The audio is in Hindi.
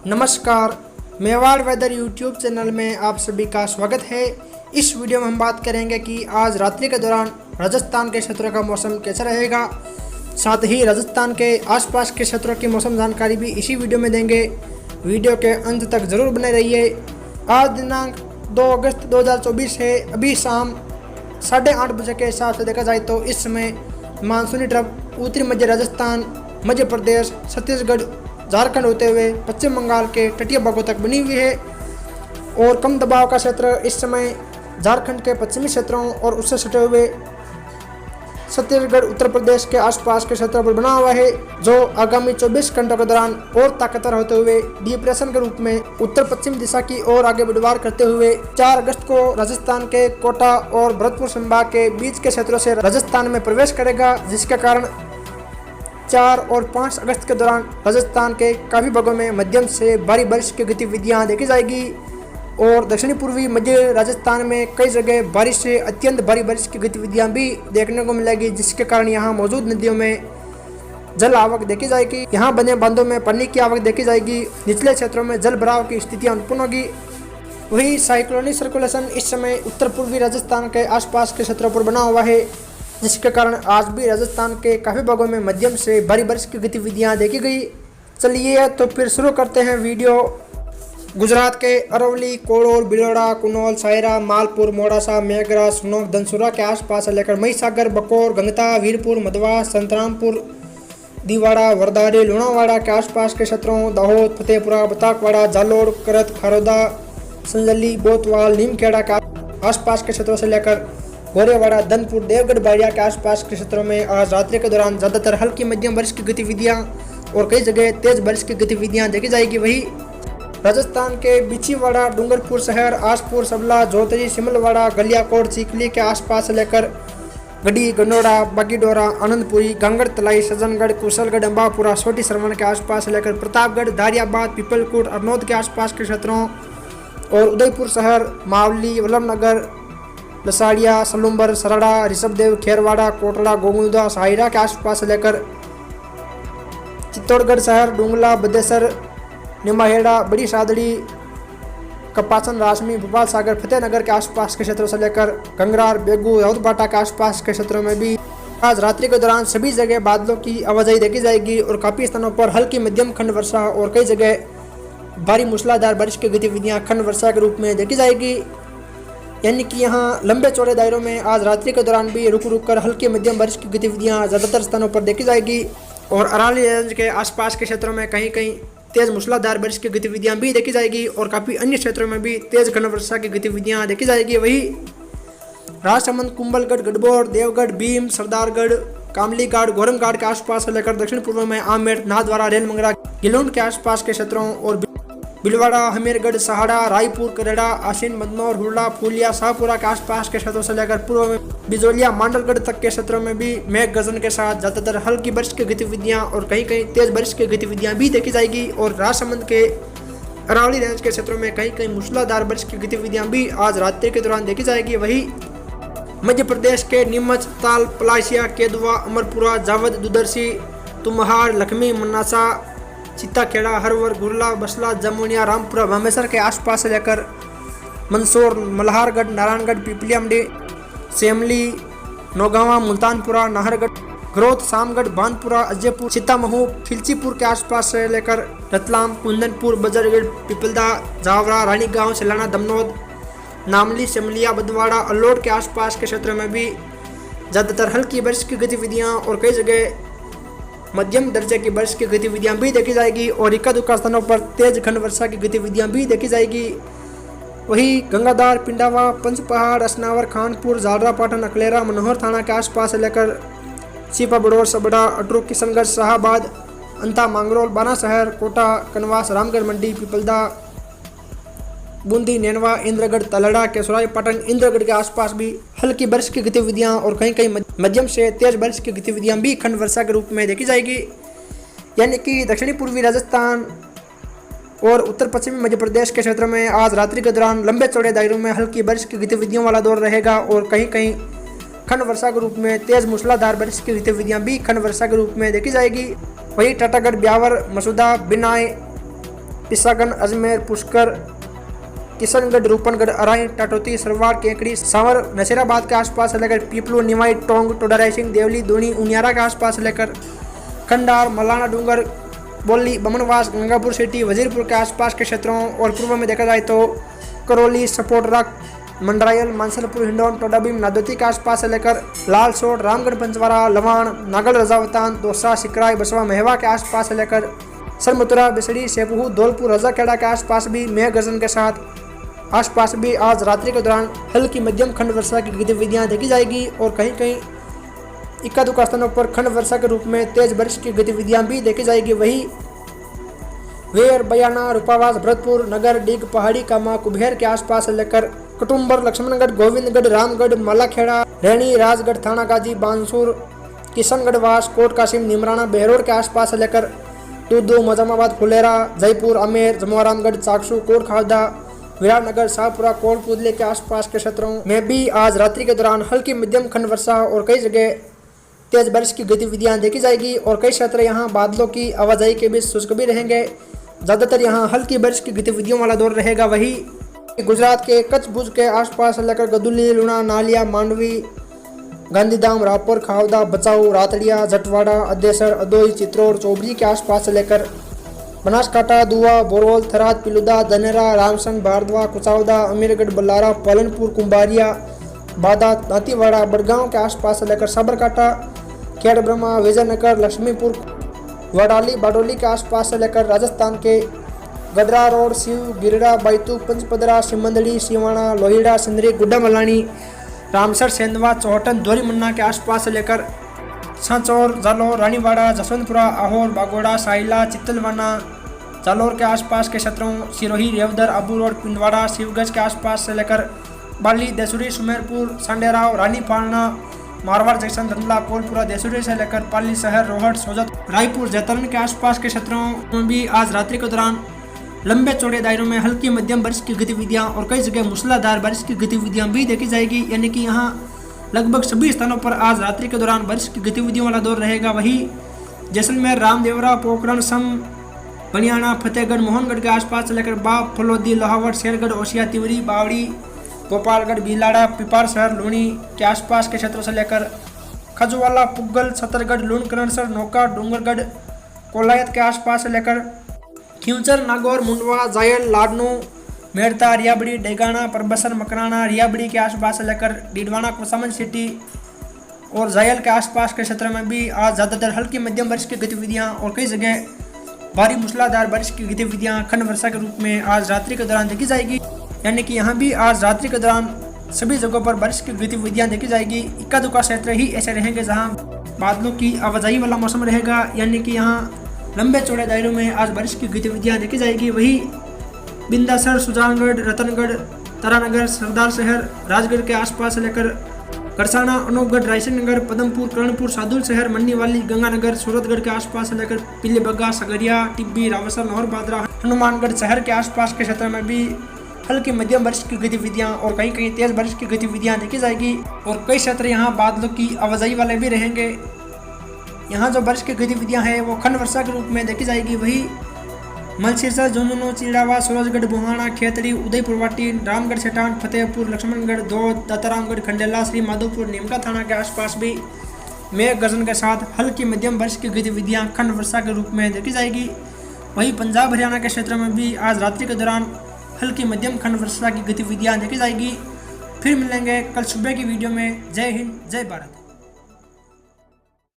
नमस्कार, मेवाड़ वेदर यूट्यूब चैनल में आप सभी का स्वागत है। इस वीडियो में हम बात करेंगे कि आज रात्रि के दौरान राजस्थान के क्षेत्रों का मौसम कैसा रहेगा। साथ ही राजस्थान के आसपास के क्षेत्रों की मौसम जानकारी भी इसी वीडियो में देंगे। वीडियो के अंत तक जरूर बने रहिए। आज दिनांक 2 अगस्त 2024 है। अभी शाम 8:30 बजे के हिसाब से देखा जाए तो इस समय मानसूनी ट्रफ उत्तरी मध्य राजस्थान, मध्य प्रदेश, छत्तीसगढ़, झारखंड होते हुए पश्चिम बंगाल के तटीय भागों तक बनी हुई है और कम दबाव का क्षेत्र इस समय झारखंड के पश्चिमी क्षेत्रों और उससे सटे हुए छत्तीसगढ़, उत्तर प्रदेश के आसपास के क्षेत्रों पर बना हुआ है, जो आगामी 24 घंटों के दौरान और ताकतवर होते हुए डिप्रेशन के रूप में उत्तर पश्चिम दिशा की ओर आगे बढ़वार करते हुए 4 अगस्त को राजस्थान के कोटा और भरतपुर संभाग के बीच के क्षेत्रों से राजस्थान में प्रवेश करेगा, जिसके कारण 4 और 5 अगस्त के दौरान राजस्थान के काफ़ी भागों में मध्यम से भारी बारिश की गतिविधियां देखी जाएगी और दक्षिणी पूर्वी मध्य राजस्थान में कई जगह बारिश से अत्यंत भारी बारिश की गतिविधियां भी देखने को मिलेगी, जिसके कारण यहां मौजूद नदियों में जल आवक देखी जाएगी। यहां बने बांधों में पानी की आवक देखी जाएगी। निचले क्षेत्रों में जल भराव की स्थितियां उत्पन्न होगी। वही साइक्लोनिक सर्कुलेशन इस समय उत्तर पूर्वी राजस्थान के आसपास के क्षेत्रों पर बना हुआ है, जिसके कारण आज भी राजस्थान के काफ़ी भागों में मध्यम से भारी बारिश की गतिविधियां देखी गई। चलिए तो फिर शुरू करते हैं वीडियो। गुजरात के अरवली, कोड़ोल, बिलोड़ा, कुनौल, सायरा, मालपुर, मोड़ासा, मेघरा, सुनोक, धनसुरा के आसपास से लेकर महिसागर, बकोर, गंगता, वीरपुर, मधवा, संतरामपुर, दीवाड़ा, वरदारी, लुणावाड़ा के आसपास के क्षेत्रों, दाहोद, फतेहपुरा, बताकवाड़ा, जालोड़, करत, खारोदा, संजली, बोतवाल, नीमखेड़ा के आसपास के क्षेत्रों से लेकर गोरेवाड़ा, धनपुर, देवगढ़, बाड़िया के आसपास के क्षेत्रों में आज रात्रि के दौरान ज़्यादातर हल्की मध्यम बारिश की गतिविधियां और कई जगह तेज बारिश की गतिविधियां देखी जाएगी। वही राजस्थान के बिछीवाड़ा, डूंगरपुर शहर, आसपुर, सबला, जोतरी, सिमलवाड़ा, गलियाकोट, चिखली के आसपास से लेकर गढ़ी, गनोड़ा, बागीडोरा, आनंदपुरी, गांगड़ तलाई, सज्जनगढ़, कुशलगढ़, अम्बापुरा, छोटी श्रवण के आसपास से लेकर प्रतापगढ़, दारियाबाद, पीपलकोट, अरनौद के आसपास के क्षेत्रों और उदयपुर शहर, मावली, वल्लभनगर, लसाड़िया, सलुम्बर, सरड़ा, ऋषभदेव, खेरवाड़ा, कोटड़ा, गोगुंदा, साहिरा के आसपास से लेकर चित्तौड़गढ़ शहर, डूंगला, बदेसर, निमाहेड़ा, बड़ी सादड़ी, कपासन, रासमी, भोपाल सागर, फतेहनगर के आसपास के क्षेत्रों से लेकर गंगरार, बेगू, राउतबाटा के आसपास के क्षेत्रों में भी आज रात्रि के दौरान सभी जगह बादलों की आवाजाही देखी जाएगी और काफ़ी स्थानों पर हल्की मध्यम खंड वर्षा और कई जगह भारी मूसलाधार बारिश की गतिविधियां खंड वर्षा के रूप में देखी जाएगी। यानी कि यहाँ लंबे चौड़े दायरों में आज रात्रि के दौरान भी रुक रुक कर हल्की मध्यम बारिश की गतिविधियां ज़्यादातर स्थानों पर देखी जाएगी और अरावली रेंज के आसपास के क्षेत्रों में कहीं कहीं तेज मूसलाधार बारिश की गतिविधियां भी देखी जाएगी और काफ़ी अन्य क्षेत्रों में भी तेज घन वर्षा की गतिविधियां देखी जाएगी। वही राजसमंद, कुंभलगढ़, गढ़बोर, देवगढ़, भीम, सरदारगढ़, कामलीघाट, गोरमघाट के आसपास से लेकर दक्षिण पूर्व में आमेर, नाथद्वारा, रेलमंगरा, गिलोंड के आसपास के क्षेत्रों और बिलवाड़ा, हमीरगढ़, सहाड़ा, रायपुर, करेड़ा, आसीन, मदनौर, हुरला, फूलिया, शाहपुरा के आसपास के क्षेत्रों से लेकर पूर्व में बिजोलिया, मांडलगढ़ तक के क्षेत्रों में भी मेघ गर्जन के साथ ज़्यादातर हल्की बारिश की गतिविधियां और कहीं कहीं तेज बारिश की गतिविधियां भी देखी जाएगी और राजसमंद के अरावली रेंज के क्षेत्रों में कहीं कहीं मूसलाधार बारिश की गतिविधियां भी आज रात्रि के दौरान देखी जाएगी। वही मध्य प्रदेश के नीमच, ताल, पलासिया, केदुआ, अमरपुरा, जावद, दुदर्शी, तुमहार, लखमी, मन्नासा, चित्ताखेड़ा, हरवर, गुरला, बसला, जमुनिया, रामपुरा, भामेसर के आसपास से लेकर मंदसौर, मल्हारगढ़, नारायणगढ़, पिपलियामडी, सेमली, नौगावा, मुल्तानपुरा, नाहरगढ़, ग्रोथ, सामगढ़, बांदपुरा, अजयपुर, सीतामहू, खिलचीपुर के आसपास से लेकर रतलाम, कुंदनपुर, बजरगढ़, पिपलदा, जावरा, रानीगांव, सिलाना, दमनौद, नामली, सिमलिया, बदवाड़ा, अल्लोड के आसपास के क्षेत्रों में भी ज़्यादातर हल्की बारिश की गतिविधियाँ और कई जगह मध्यम दर्जे की बारिश की गतिविधियां भी देखी जाएगी और इक्का दुक्का स्थानों पर तेज घन वर्षा की गतिविधियां भी देखी जाएगी। वही गंगाधार, पिंडावा, पंचपहाड़, असनावर, खानपुर, जालरा, पाटन, अकलेरा, मनोहर थाना के आसपास से लेकर सीपा, बड़ौर, सबड़ा, अटरू, किशनगढ़, शाहबाद, अंता, मांगरोल, बाना शहर, कोटा, कनवास, रामगढ़ मंडी, पिपलदा, बूंदी, नैनवा, इंद्रगढ़, तलड़ा, केसराई, पाटन, इंद्रगढ़ के आसपास भी हल्की बारिश की गतिविधियां और कहीं कहीं मध्यम से तेज बारिश की गतिविधियां भी खंड वर्षा के रूप में देखी जाएगी। यानी कि दक्षिणी पूर्वी राजस्थान और उत्तर पश्चिमी मध्य प्रदेश के क्षेत्र में आज रात्रि के दौरान लंबे चौड़े दायरों में हल्की बारिश की गतिविधियों वाला दौर रहेगा और कहीं कहीं खंड वर्षा के रूप में तेज मूसलाधार बारिश की गतिविधियां भी खंड वर्षा के रूप में देखी जाएगी। वही टाटागढ़, ब्यावर, मसूदा, बिनाई, पिसागन, अजमेर, पुष्कर, किशनगढ़, रूपनगढ़, अराई, टाटोती, सरवार, केकड़ी, सांवर, नसीराबाद के आसपास से लेकर पीपलू, निवाई, टोंग, टोडा रायसिंह, देवली, दूनी, उनियारा के आसपास से लेकर खंडार, मलाना डूंगर, बोली, बमनवास, गंगापुर सिटी, वजीरपुर के आसपास के क्षेत्रों और पूर्व में देखा जाए तो करौली, सपोटरा, मंडरायल, मानसलपुर, हिंडौन, टोडाभीम, नादौती के आसपास से लेकर लालसोट, रामगढ़, पंचवारा, लवाण, नागल, रजावतान, दौसा, सिकराई, बसवा, मेहवा के आसपास से लेकर सरमथुरा, बिसड़ी, सेपुहू, धौलपुर, रजाखेड़ा के आसपास भी मेघ गर्जन के साथ आसपास भी आज रात्रि के दौरान हल्की मध्यम खंड वर्षा की गतिविधियां देखी जाएगी और कहीं कहीं इक्का दुक्का स्थानों पर खंड वर्षा के रूप में तेज बारिश की गतिविधियां भी देखी जाएगी। वही वेर, बयाना, रूपावास, भरतपुर, नगर, डिग, पहाड़ी, कामा, कुबेर के आसपास से लेकर कटुम्बर, लक्ष्मणगढ़, गोविंदगढ़, रामगढ़, मालाखेड़ा, रैनी, राजगढ़, थाना गाजी, बांसुर, किशनगढ़ वास, कोट कासिम, निमराना, बेहरोड के आसपास से लेकर दूदू, मजामाबाद, फुलेरा, जयपुर, अमेर, जमवारामगढ़, चाकसू, कोट खावदा, विराटनगर, शाहपुरा, कोटपुतली के आसपास के क्षेत्रों में भी आज रात्रि के दौरान हल्की मध्यम खंड वर्षा और कई जगह तेज बारिश की गतिविधियां देखी जाएगी और कई क्षेत्र यहां बादलों की आवाजाही के बीच शुष्क भी रहेंगे। ज़्यादातर यहां हल्की बारिश की गतिविधियों वाला दौर रहेगा। वही गुजरात के कच्छ, भुज के आसपास लेकर गदुली, लुणा, नालिया, मांडवी, गांधीधाम, रामपुर, खावदा, बचाऊ, रातड़िया, जटवाड़ा, अदेसर, अदोई, चित्रोड़, चौबरी के आसपास से लेकर बनासकांठा, दुआ, बोरोल, थराद, पिलुदा, धनेरा, रामसंग, भारद्वा, कुचावदा, अमीरगढ़, बल्लारा, पालनपुर, कुंभारिया, बादा, दांतीवाड़ा, बड़गांव के आसपास से लेकर साबरकांठा, खेड़ ब्रह्मा, विजयनगर, लक्ष्मीपुर, वडाली, बाडोली के आसपास से लेकर राजस्थान के गडरा रोड, शिव, गिरडा, बैतू, पंचपदरा, सिमंदड़ी, सिवाना, लोहिड़ा, सिंदरी, गुड्डा मलानी, रामसर, सेंधवा, चौहटन, दोरीमन्ना के आसपास से लेकर सांचौर, जालौर, रानीवाड़ा, जसवंतपुरा, आहोर, बागोड़ा, साइला, चित्तलवाना, जालौर के आसपास के क्षेत्रों, सिरोही, रेवदर, आबू रोड, पिंडवाड़ा, शिवगंज के आसपास से लेकर बाली, देसुरी, सुमेरपुर, सांडेराव, रानी पालना, मारवाड़ जंक्शन, धंधला, कोलपुरा, देसुरी से लेकर पाली शहर, रोहट, सोजत, रायपुर, जैतरन के आसपास के क्षेत्रों में भी आज रात्रि के दौरान लंबे चौड़े दायरों में हल्की मध्यम बारिश की गतिविधियां और कई जगह मूसलाधार बारिश की गतिविधियां भी देखी जाएगी। यानी कि यहाँ लगभग सभी स्थानों पर आज रात्रि के दौरान बारिश की गतिविधियों वाला दौर रहेगा। वही जैसलमेर, रामदेवरा, पोखरण, सम, बनियाना, फतेहगढ़, मोहनगढ़ के आसपास से लेकर बाप, फलोदी, लोहावट, शेरगढ़, ओसिया, तिवरी, बावड़ी, गोपालगढ़, भीलाड़ा, पिपार शहर, लूणी के आसपास के क्षेत्रों से लेकर खजवाला, पुगल, छतरगढ़, लूणकरणसर, नौका, डूंगरगढ़, कोलायत के आसपास से लेकर खिंचर, नागौर, मुंडवा, जायल, लाडनू, मेड़ता, रियाबड़ी, डेगाना, परबसर, मकराना, रियाबड़ी के आसपास से लेकर डीडवाना, कोसामन सिटी और जायल के आसपास के क्षेत्र में भी आज ज़्यादातर हल्की मध्यम बारिश की गतिविधियां और कई जगह भारी मूसलाधार बारिश की गतिविधियां खंड वर्षा के रूप में आज रात्रि के दौरान देखी जाएगी। यानी कि यहाँ भी आज रात्रि के दौरान सभी जगहों पर बारिश की गतिविधियां देखी जाएगी। इक्का दुक्का क्षेत्र ही ऐसे रहेंगे जहाँ बादलों की आवाजाही वाला मौसम रहेगा। यानी कि यहाँ लंबे चौड़े दायरों में आज बारिश की गतिविधियां देखी जाएगी। वही बिंदासर, सुजानगढ़, रतनगढ़, तारानगर, सरदार शहर, राजगढ़ के आसपास से लेकर करसाना, अनूपगढ़, रायसिंहनगर, पदमपुर, कर्णपुर, सादुल शहर, मन्नीवाली, गंगानगर, सूरतगढ़ के आसपास से लेकर पीलीबग्गा, सगरिया, टिब्बी, रावसर, नौहर बादरा, हनुमानगढ़ शहर के आसपास के क्षेत्र में भी हल्की मध्यम बारिश की गतिविधियां और कहीं कहीं तेज बारिश की गतिविधियां देखी जाएगी और कई क्षेत्र यहाँ बादलों की आवाजाही वाले भी रहेंगे। यहाँ जो बारिश की गतिविधियां हैं वो खंड वर्षा के रूप में देखी जाएगी। वही मलसीसर, झुंझुनू, चिड़ावा, सूरजगढ़, बुहाना, खेतड़ी, उदयपुर वाटी, रामगढ़ सेठान, फतेहपुर, लक्ष्मणगढ़, दौद, दत्तारामगढ़, खंडेला, श्री माधोपुर, नीमका थाना के आसपास भी मेघ गर्जन के साथ हल्की मध्यम बारिश की गतिविधियां खंड वर्षा के रूप में देखी जाएगी। वहीं पंजाब हरियाणा के क्षेत्र में भी आज रात्रि के दौरान हल्की मध्यम खंड वर्षा की गतिविधियां देखी जाएगी। फिर मिलेंगे कल सुबह की वीडियो में। जय हिंद, जय भारत।